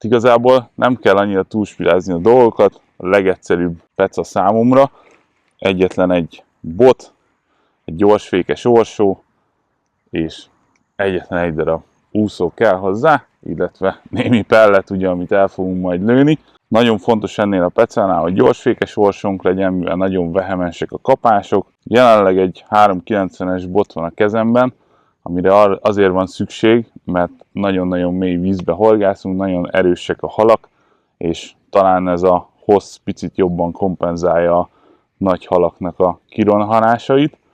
Igazából nem kell annyira túlspirázni a dolgokat, a legegyszerűbb peca számomra egyetlen egy bot, egy gyorsfékes orsó, és egyetlen egy darab úszó kell hozzá, illetve némi pellet, ugye, amit el fogunk majd lőni. Nagyon fontos ennél a pecánál, hogy gyorsfékes orsónk legyen, mivel nagyon vehemensek a kapások. Jelenleg egy 390-es bot van a kezemben, amire azért van szükség, mert nagyon-nagyon mély vízbe horgászunk, nagyon erősek a halak, és talán ez a hossz picit jobban kompenzálja a nagy halaknak a kirohanásait.